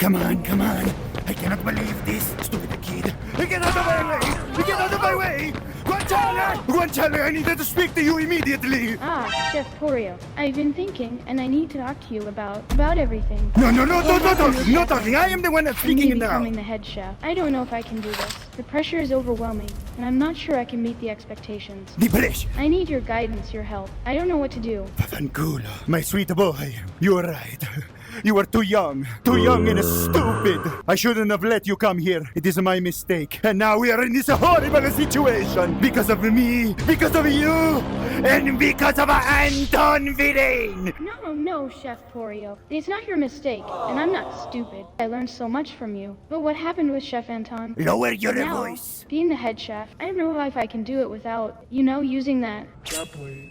Come on, come on. I cannot believe this. Stupid kid. Get out of my way! Get out of my way! Guanciale! Guanciale, I needed to speak to you immediately! Ah, Chef Porio. I've been thinking, and I need to talk to you about everything. No talking. I am the one that's speaking now. Becoming the head chef. I don't know if I can do this. The pressure is overwhelming, and I'm not sure I can meet the expectations. The pressure. I need your guidance, your help. I don't know what to do. Fanculo. My sweet boy, you are right. You are too young and stupid. I shouldn't have let you come here. It is my mistake. And now we are in this horrible situation. Because of me, because of you, and because of Anton Vidain. No, Chef Porio. It's not your mistake, and I'm not stupid. I learned so much from you. But what happened with Chef Anton? Lower your Now, voice. being the head chef, I don't know if I can do it without, using that.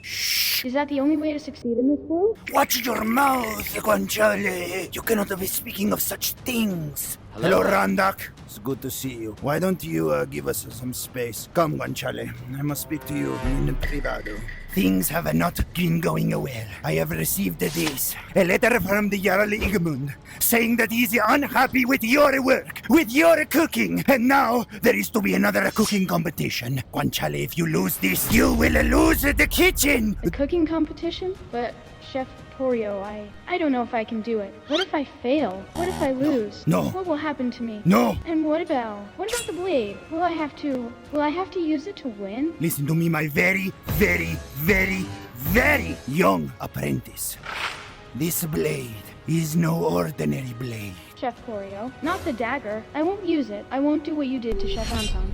Shh. Is that the only way to succeed in this world? Watch your mouth, Guanciale. You cannot be speaking of such things. Hello, Randak. It's good to see you. Why don't you give us some space? Come, Guanciale. I must speak to you in privado. Things have not been going well. I have received this, a letter from the Jarl Igmund, saying that he's unhappy with your work, with your cooking, and now there is to be another cooking competition. Guanciale, if you lose this, you will lose the kitchen. A cooking competition? But, Chef Porio, I don't know if I can do it. What if I fail? What if I lose? No. What will happen to me? No. And what about the blade? Will I have to use it to win? Listen to me, my very, very, very, very young apprentice. This blade is no ordinary blade. Chef Porio, not the dagger. I won't use it. I won't do what you did to Chef Anton.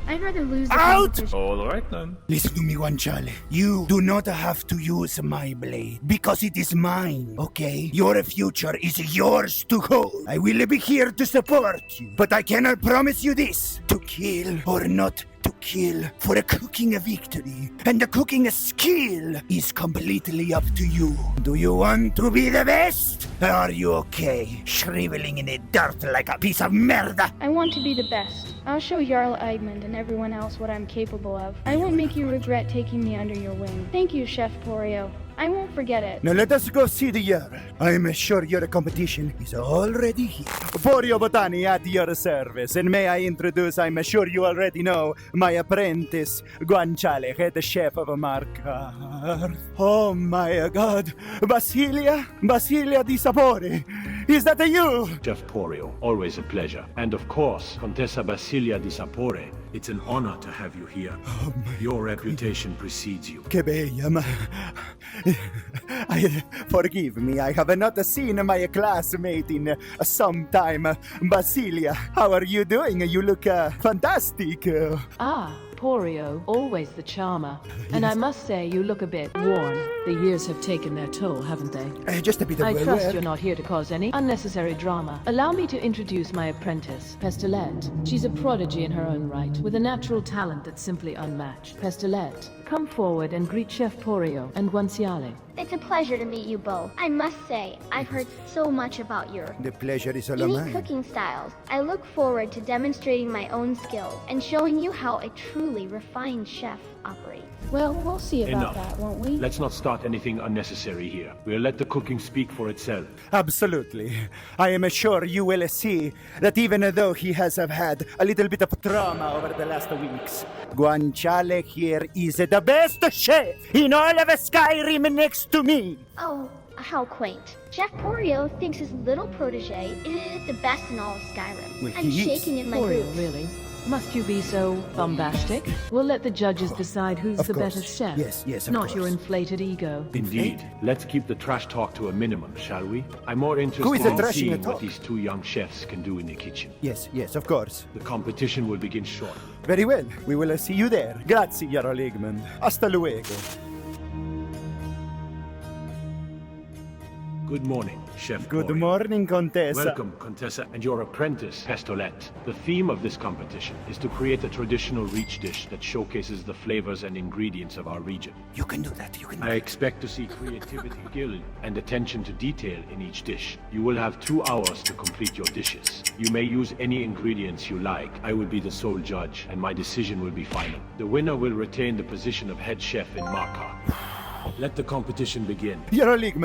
I'd rather lose the Out! competition. All right then. Listen to me, Guanciale. You do not have to use my blade because it is mine, okay? Your future is yours to hold. I will be here to support you, but I cannot promise you this: to kill or not to kill for a cooking victory. And the cooking skill is completely up to you. Do you want to be the best? Or are you okay, shriveling in the dirt like a piece of merda? I want to be the best. I'll show Jarl Eigmund and everyone else what I'm capable of. I won't make you regret taking me under your wing. Thank you, Chef Porio. I won't forget it. Now let us go see the Jarl. I am sure your competition is already here. PORIO BOTANI at your service. And may I introduce, I'm sure you already know, my apprentice, Guanciale, head chef of Marcar. Oh my God. Basilia di Sapore. Is that you? Chef Porio, always a pleasure. And of course, Contessa Basilia di Sapore. It's an honor to have you here. Your reputation precedes you. Che bella, ma... Forgive me, I have not seen my classmate in some time. Basilia, how are you doing? You look fantastic. Ah, Porio, always the charmer. And I must say, you look a bit worn. The years have taken their toll, haven't they? Just a bit of I work. trust you're not here to cause any unnecessary drama. Allow me to introduce my apprentice, Pestilette. She's a prodigy in her own right, with a natural talent that's simply unmatched. Pestilette, come forward and greet Chef Porio and Guanciale. It's a pleasure to meet you both. I must say, I've heard so much about your The pleasure is all unique mine. cooking styles. I look forward to demonstrating my own skills and showing you how a truly refined chef operates. Well, we'll see about Enough. that, won't we? Let's not start anything unnecessary here. We'll let the cooking speak for itself. Absolutely. I am sure you will see that even though he has had a little bit of trauma over the last weeks, Guanciale here is the best chef in all of Skyrim next to me. Oh, how quaint. Chef Porio thinks his little protege is the best in all of Skyrim. Well, I'm he is. shaking in my Porio, boots. really? Must you be so bombastic? We'll let the judges decide who's Of the course. better chef. Yes, of Not course. your inflated ego. Indeed. Let's keep the trash talk to a minimum, shall we? I'm more interested is the in trashing seeing the talk? what these two young chefs can do in the kitchen. Yes, of course. The competition will begin shortly. Very well. We will see you there. Grazie, Jarl Igmund. Hasta luego. Good morning, Chef Good Porio. morning, Contessa. Welcome, Contessa, and your apprentice, Pestilette. The theme of this competition is to create a traditional reach dish that showcases the flavors and ingredients of our region. You can do that. You can do I that. expect to see creativity, skill, and attention to detail in each dish. You will have 2 hours to complete your dishes. You may use any ingredients you like. I will be the sole judge, and my decision will be final. The winner will retain the position of head chef in Markar. Let the competition begin. Yellow League,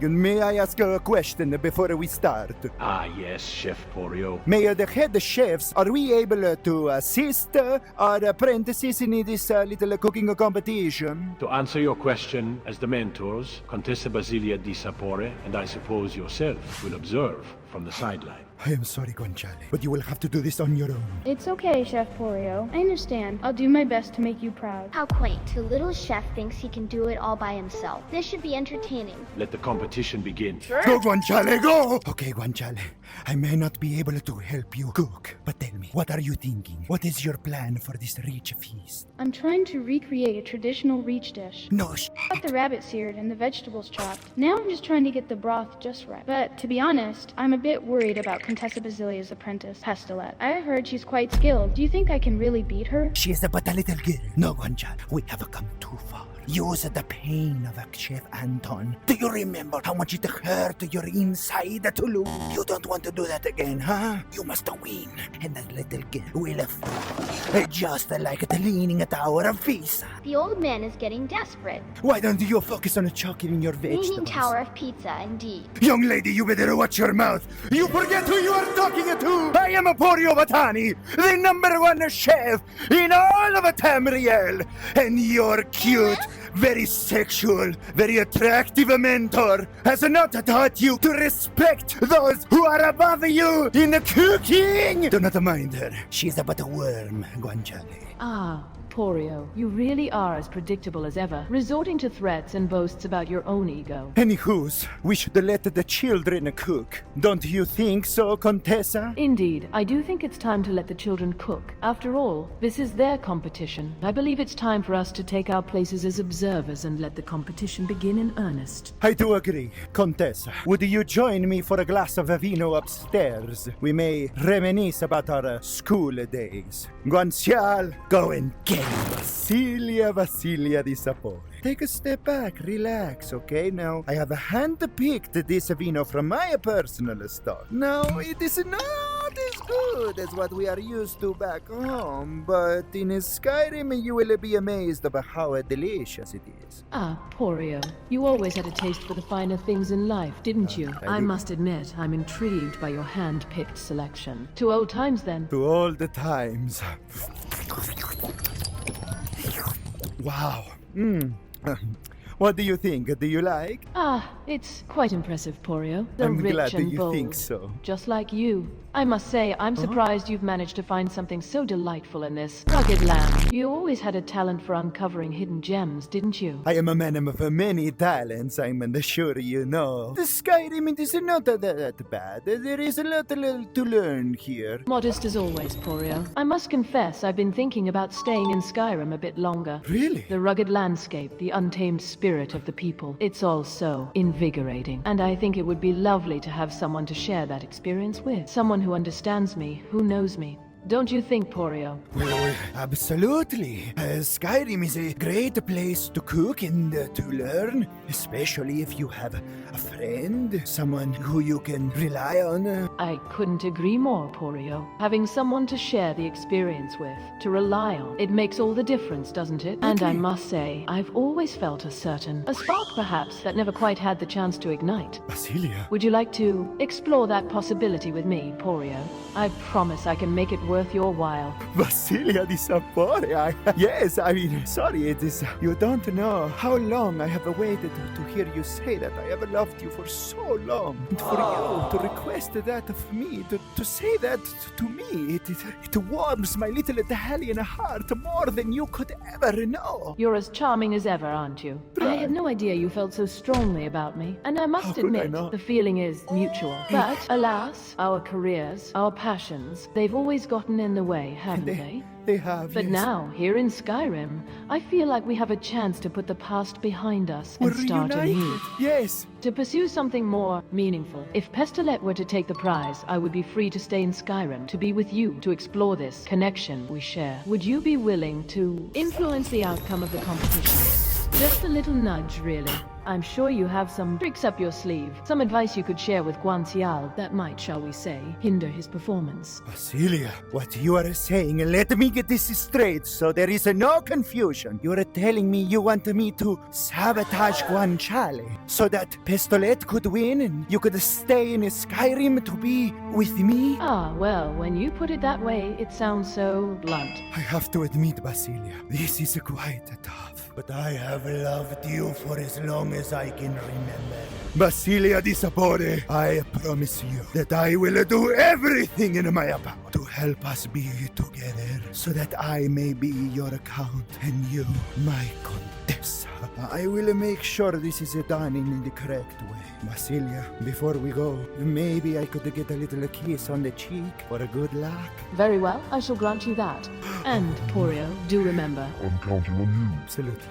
may I ask a question before we start? Ah, yes, Chef Porio. May the head chefs, are we able to assist our apprentices in this little cooking competition? To answer your question, as the mentors, Contessa Basilia di Sapore and I suppose yourself will observe from the sideline. I am sorry, Guanciale, but you will have to do this on your own. It's okay, Chef Porio. I understand. I'll do my best to make you proud. How quaint. The little chef thinks he can do it all by himself. This should be entertaining. Let the competition begin. Go, Guanciale, go! Okay, Guanciale, I may not be able to help you cook, but tell me, what are you thinking? What is your plan for this rich feast? I'm trying to recreate a traditional reach dish. No, Got the rabbit seared and the vegetables chopped. Now I'm just trying to get the broth just right. But to be honest, I'm a bit worried about Contessa Basilia's apprentice, Pestolette. I heard she's quite skilled. Do you think I can really beat her? she is but a little girl. No, Guanciale, we have come too far. Use the pain of Chef Anton. Do you remember how much it hurt your inside to lose? You don't want to do that again, huh? You must win, and that little girl will fall. Just like the leaning tower of Pisa. The old man is getting desperate. Why don't you focus on chocolate your Leaning vegetables? tower of pizza, indeed. Young lady, you better watch your mouth. You forget who you are talking to. I am a Porio Botani, the #1 chef in all of Tamriel. And your cute, very sexual, very attractive mentor has not taught you to respect those who are above you in the cooking. Do not mind her. She is but a worm, Guanciale. Ah, Porio, you really are as predictable as ever, resorting to threats and boasts about your own ego. Anywho's, we should let the children cook. Don't you think so, Contessa? Indeed, I do think it's time to let the children cook. After all, this is their competition. I believe it's time for us to take our places as observers and let the competition begin in earnest. I do agree. Contessa, would you join me for a glass of vino upstairs? We may reminisce about our school days. Guanciale, go and get Basilia di Sapore. Take a step back, relax, okay? Now, I have hand-picked this vino from my personal stock. Now, it is not as good as what we are used to back home, but in Skyrim you will be amazed about how delicious it is. Ah, Porio, you always had a taste for the finer things in life, didn't you? I must admit, I'm intrigued by your hand-picked selection. To old times, then. To all the times. Wow. What do you think? Do you like? Ah, it's quite impressive, Porio. So I'm rich glad that and you bold. think so. Just like you. I must say, I'm surprised you've managed to find something so delightful in this rugged land. You always had a talent for uncovering hidden gems, didn't you? I am a man of many talents, I'm sure you know. The Skyrim is not that bad. There is a lot to learn here. Modest as always, Porio. I must confess, I've been thinking about staying in Skyrim a bit longer. Really? The rugged landscape, the untamed spirit of the people. It's all so invigorating. And I think it would be lovely to have someone to share that experience with. Someone who understands me, who knows me. Don't you think, Porio? Well, absolutely. Skyrim is a great place to cook and to learn, especially if you have a friend, someone who you can rely on. I couldn't agree more, Porio. Having someone to share the experience with, to rely on, it makes all the difference, doesn't it? And I must say, I've always felt a spark perhaps, that never quite had the chance to ignite. Basilia. Would you like to explore that possibility with me, Porio? I promise I can make it worth your while. Basilia di Sapore. Yes, I mean, sorry, it is. You don't know how long I have waited to hear you say that. I have loved you for so long. And for you to request that of me, to say that to me, it warms my little Italian heart more than you could ever know. You're as charming as ever, aren't you? I had no idea you felt so strongly about me. And I How must could I admit, not? the feeling is mutual. But, alas, our careers, our passions, they've always gotten in the way, haven't they? They have. But yes. now, here in Skyrim, I feel like we have a chance to put the past behind us We're and start reunited. anew. Yes. To pursue something more meaningful. If Pestolette were to take the prize, I would be free to stay in Skyrim, to be with you, to explore this connection we share. Would you be willing to influence the outcome of the competition? Just a little nudge, really. I'm sure you have some tricks up your sleeve. Some advice you could share with GUANCIALE that might, shall we say, hinder his performance. Basilia, what you are saying, let me get this straight so there is no confusion. You are telling me you want me to sabotage Guanciale so that Pistolet could win and you could stay in Skyrim to be with me? Ah, well, when you put it that way, it sounds so blunt. I have to admit, Basilia, this is quite tough. But I have loved you for as long as I can remember. Basilia di Sapore, I promise you that I will do everything in my power to help us be together so that I may be your count and you my contessa. I will make sure this is done in the correct way. Basilia, before we go, maybe I could get a little kiss on the cheek for a good luck. Very well, I shall grant you that. And, Porio, do remember. I'm counting on you. Absolutely.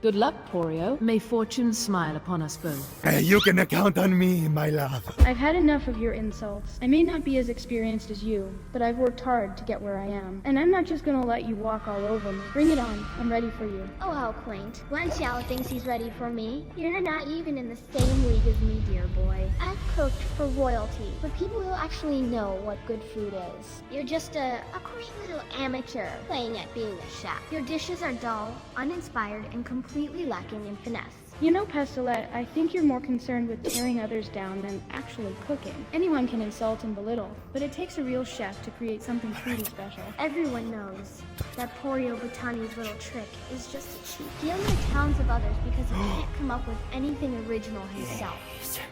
Good luck, Porio. May fortune smile upon us both. You can count on me, my love. I've had enough of your insults. I may not be as experienced as you, but I've worked hard to get where I am. And I'm not just gonna let you walk all over me. Bring it on. I'm ready for you. Oh, how quaint. Guanciale thinks he's ready for me. You're not even in the same league as me, dear boy. I've cooked for royalty, for people who actually know what good food is. You're just a quaint little amateur playing at being a chef. Your dishes are dull, uninspired, and completely lacking in finesse. You know, Pistolet, I think you're more concerned with tearing others down than actually cooking. Anyone can insult and belittle, but it takes a real chef to create something truly special. Everyone knows that Porio Botani's little trick is just a cheat. Stealing the talents of others because he can't come up with anything original himself.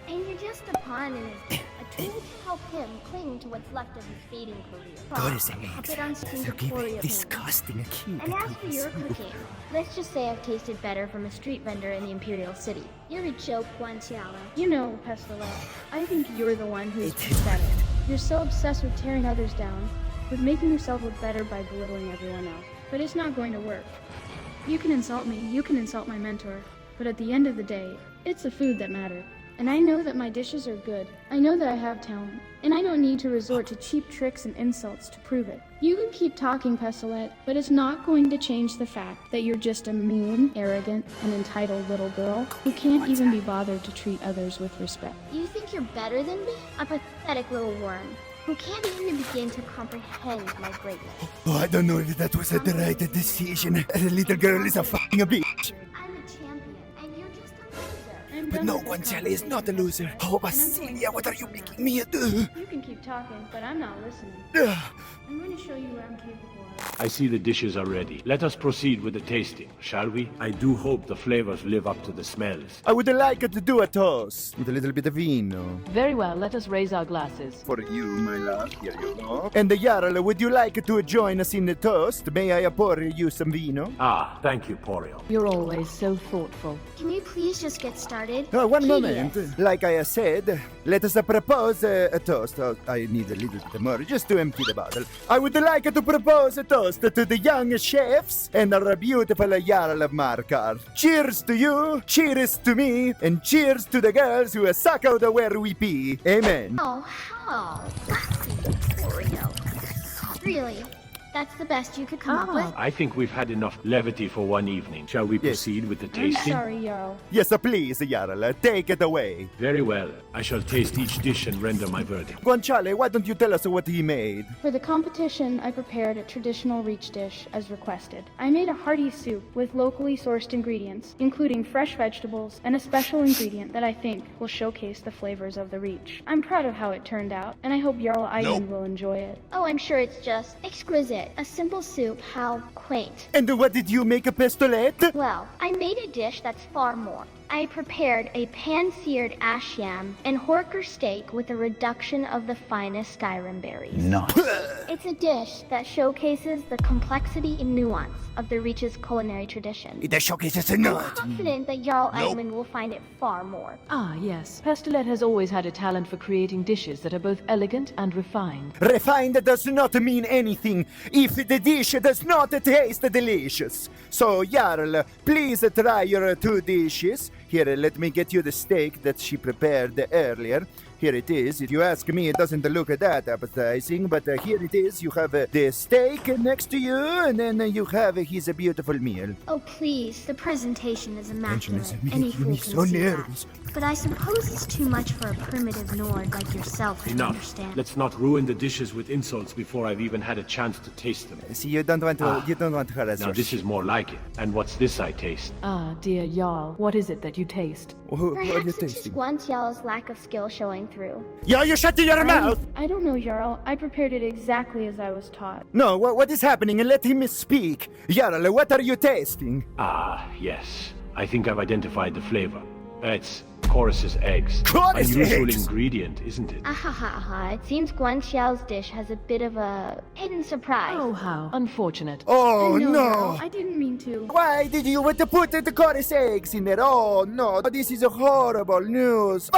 And you're just a pawn in his a tool to help him cling to what's left of his fading career. God is Puppet on skin to looking Porio disgusting. And as for your cooking, let's just say I've tasted better from a street vendor in the Imperial City. You're a joke, Guanciale. You know, Pistolet, I think you're the one who's pathetic. You're so obsessed with tearing others down, with making yourself look better by belittling everyone else. But it's not going to work. You can insult me, you can insult my mentor, but at the end of the day, it's the food that matters. And I know that my dishes are good. I know that I have talent. And I don't need to resort to cheap tricks and insults to prove it. You can keep talking, Pistolet, but it's not going to change the fact that you're just a mean, arrogant, and entitled little girl who can't even be bothered to treat others with respect. You think you're better than me? A pathetic little worm who can't even begin to comprehend my greatness. Oh, I don't know if that was the right decision. The little girl is a fucking bitch. I'm a champion, and you're just a loser. I'm But done no, with this Guanciale is not a loser. Oh, Basilia, what are you making me do? You can keep talking, but I'm not listening. I'm going to show you what I'm capable of. I see the dishes are ready. Let us proceed with the tasting, shall we? I do hope the flavors live up to the smells. I would like to do a toast with a little bit of vino. Very well, let us raise our glasses. For you, my love, here you go. And the Jarl, would you like to join us in the toast? May I pour you some vino? Ah, thank you, Porio. You're always so thoughtful. Can you please just get started? One Tedious. moment. Like I said, let us propose a toast. Oh, I need a little bit more just to empty the bottle. I would like to propose a toast to the young chefs and our beautiful Jarl of Markar. Cheers to you, cheers to me, and cheers to the girls who suck out where we pee. Amen. Oh, how? Porio. Really? That's the best you could come up with? I think we've had enough levity for one evening. Shall we proceed with the I'm tasting? sorry, Jarl. Yes, please, Jarl, take it away. Very well. I shall taste each dish and render my verdict. Guanciale, why don't you tell us what he made? For the competition, I prepared a traditional Reach dish as requested. I made a hearty soup with locally sourced ingredients, including fresh vegetables and a special ingredient that I think will showcase the flavors of the Reach. I'm proud of how it turned out, and I hope Jarl Eigen will enjoy it. Oh, I'm sure it's just exquisite. A simple soup, how quaint. And what did you make, a pistolet? Well, I made a dish that's far more. I prepared a pan-seared ash yam and horker steak with a reduction of the finest Skyrim berries. It's a dish that showcases the complexity and nuance of the Reach's culinary tradition. It showcases a I'm nut. confident that Jarl Eichmann will find it far more. Ah, yes. Pistolet has always had a talent for creating dishes that are both elegant and refined. Refined does not mean anything if the dish does not taste delicious. So, Jarl, please try your two dishes. Here, let me get you the steak that she prepared earlier. here it is. If you ask me, it doesn't look that appetizing, but here it is. You have the steak next to you, and then you have his beautiful meal. Oh, please. The presentation is immaculate. is Any making fool me can so see nervous. that. But I suppose it's too much for a primitive Nord like yourself to Enough. understand. Let's not ruin the dishes with insults before I've even had a chance to taste them. See, you don't want to harass Now us. this is more like it. And what's this I taste? Ah, dear Jarl, what is it that you taste? What are you Perhaps it's just tasting? Guanciale's lack of skill showing through. Yo, you shut your mouth! I don't know, Jarl. I prepared it exactly as I was taught. No, what is happening? Let him speak. Jarl, what are you tasting? Ah, yes. I think I've identified the flavor. It's Chorus's eggs. Chorus Unusual eggs! ingredient, isn't it? Ahaha, it seems Guanciale's dish has a bit of a hidden surprise. Oh, how unfortunate. Oh, Jarl, no! I didn't mean to. Why did you want to put the chorus eggs in there? Oh, no, this is horrible news.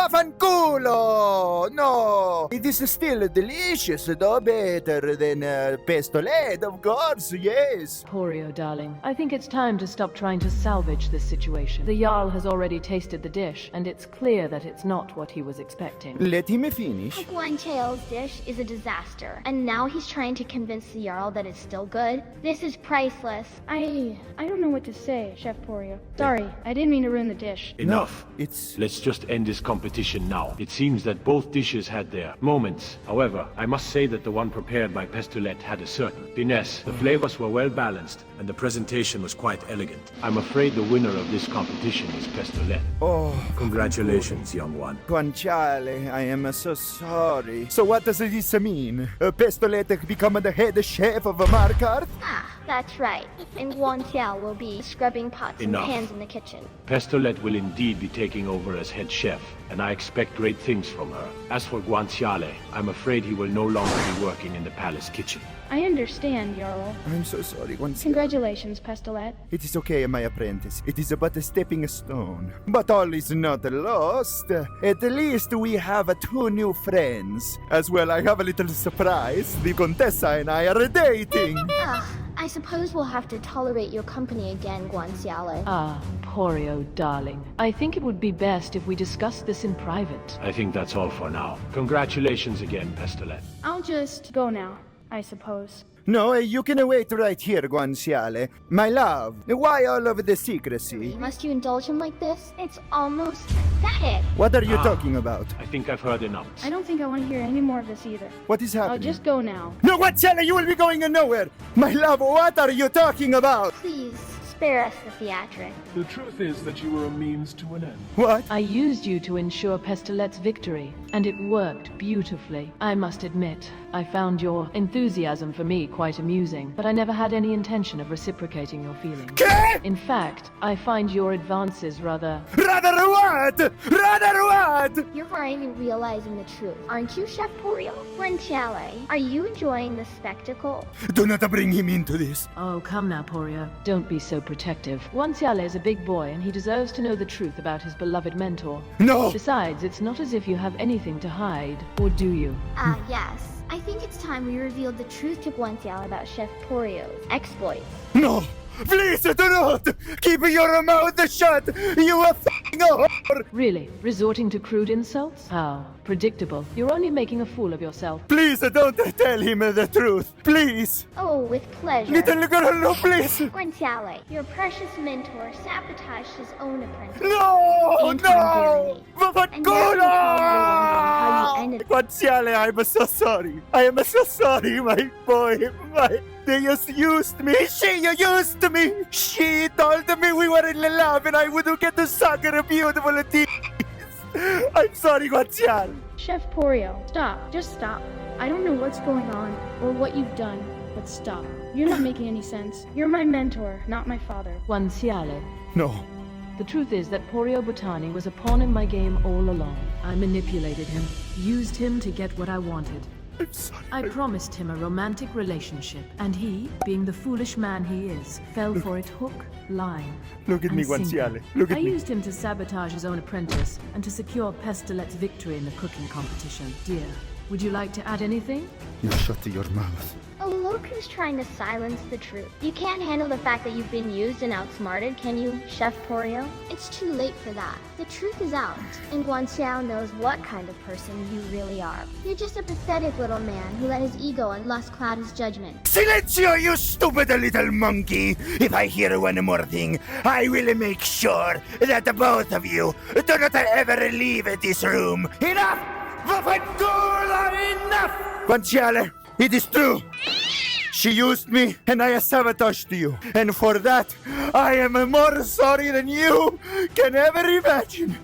Vaffanculo! No! It is still delicious, though better than pestolette, of course, yes. Porio, darling, I think it's time to stop trying to salvage this situation. The Jarl has already tasted the dish, and it's clear that it's not what he was expecting. Let him finish. Guanciale's dish is a disaster, and now he's trying to convince the Jarl that it's still good. This is priceless. I don't know what to say, Chef Porio. Sorry, I didn't mean to ruin the dish. Enough. It's... Let's just end this competition now. It seems that both dishes had their moments. However, I must say that the one prepared by Pestolette had a certain finesse. The flavors were well balanced, and the presentation was quite elegant. I'm afraid the winner of this competition is Pestolette. Oh, Congratulations, young one. Guanciale, I am so sorry. So what does this mean? Pestolette become the head chef of Markarth? Ah, that's right. And Guanciale will be scrubbing pots Enough. and pans in the kitchen. Pestolette will indeed be taking over as head chef, and I expect great things from her. As for Guanciale, I'm afraid he will no longer be working in the palace kitchen. I understand, Jarl. I'm so sorry, Guanciale. Congratulations, Pestolette. It is okay, my apprentice. It is but a stepping stone. But all is not lost. At least we have two new friends. As well, I have a little surprise. The Contessa and I are dating. Ah, I suppose we'll have to tolerate your company again, Guanciale. Ah, Porio, darling. I think it would be best if we discuss this in private. I think that's all for now. Congratulations again, Pestolette. I'll just go now, I suppose. No, you can wait right here, Guanciale. My love, why all of the secrecy? Must you indulge him like this? It's almost pathetic. What are you talking about? I think I've heard enough. I don't think I want to hear any more of this either. What is I'll happening? just go now. No, Guanciale, you will be going nowhere! My love, what are you talking about? Please, spare us the theatric. The truth is that you were a means to an end. What? I used you to ensure Pestolette's victory, and it worked beautifully. I must admit, I found your enthusiasm for me quite amusing, but I never had any intention of reciprocating your feelings. In fact, I find your advances rather... Rather what? Rather what? You're finally realizing the truth, aren't you, Chef Porio? Guanciale, are you enjoying the spectacle? Do not bring him into this. Oh, come now, Porio. Don't be so protective. Guanciale is a big boy, and he deserves to know the truth about his beloved mentor. No! Besides, it's not as if you have anything to hide, or do you? Ah, yes. I think it's time we revealed the truth to Guanciale about Chef Porio's exploits. No! Please do not! Keep your mouth shut! You are f***ing whore! Really? Resorting to crude insults? How? Predictable. You're only making a fool of yourself. Please don't tell him the truth. Please! Oh, with pleasure. Little girl, no, please! Guanciale, your precious mentor sabotaged his own apprentice. No! Anton No! Barely. And now you're probably wondering how you ended. Guanciale, I'm so sorry. I am so sorry, my boy. They just used me. She used me. She told me we were in love and I would get to suck her beautiful teeth. I'm sorry, Guanciale. Chef Porio, stop. Just stop. I don't know what's going on or what you've done, but stop. You're not making any sense. You're my mentor, not my father. Guanciale. No. The truth is that Porio Botani was a pawn in my game all along. I manipulated him, used him to get what I wanted. I'm sorry. I promised him a romantic relationship, and he, being the foolish man he is, fell for it hook, line, Look at me, and sinker. Guanciale. Look at I me. used him to sabotage his own apprentice and to secure Pestolette's victory in the cooking competition. Dear, Would you like to add anything? You shut your mouth. A lurk is trying to silence the truth. You can't handle the fact that you've been used and outsmarted, can you, Chef Porio? It's too late for that. The truth is out, and GUANCIALE knows what kind of person you really are. You're just a pathetic little man who let his ego and lust cloud his judgment. Silencio, you stupid little monkey! If I hear one more thing, I will make sure that both of you do not ever leave this room. Enough! Enough! GUANCIALE, it is true. She used me and I sabotaged you. And for that, I am more sorry than you can ever imagine.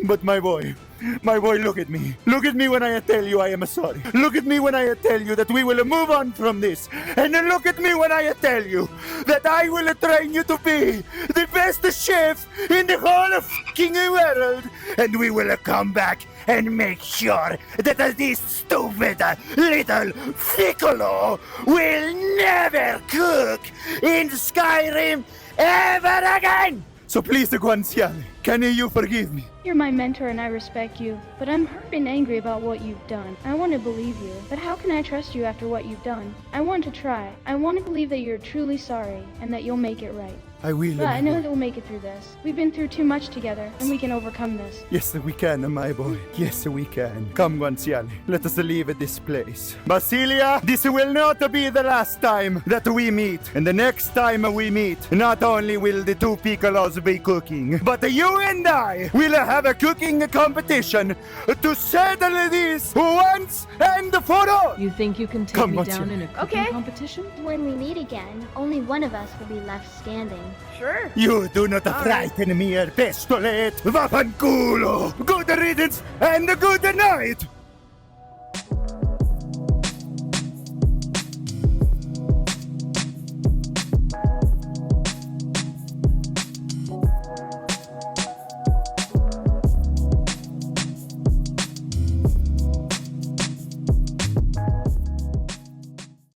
But my boy, look at me. Look at me when I tell you I am sorry. Look at me when I tell you that we will move on from this. And then look at me when I tell you that I will train you to be the best chef in the whole fucking world. And we will come back and make sure that this stupid little Piccolo will never cook in Skyrim ever again! So please, GUANCIALE, can you forgive me? You're my mentor and I respect you, but I'm hurt and angry about what you've done. I want to believe you, but how can I trust you after what you've done? I want to try. I want to believe that you're truly sorry and that you'll make it right. I will. But I know that we'll make it through this. We've been through too much together, and we can overcome this. Yes, we can, my boy. Yes, we can. Come, GUANCIALE, let us leave this place. Basilia, this will not be the last time that we meet. And the next time we meet, not only will the two Piccolos be cooking, but you and I will have a cooking competition to settle this once and for all. You think you can take Come, me GUANCIALE. down in a cooking competition? When we meet again, only one of us will be left standing. Sure. You do not frighten me, Pestolette. Vaffanculo. Good riddance and good night.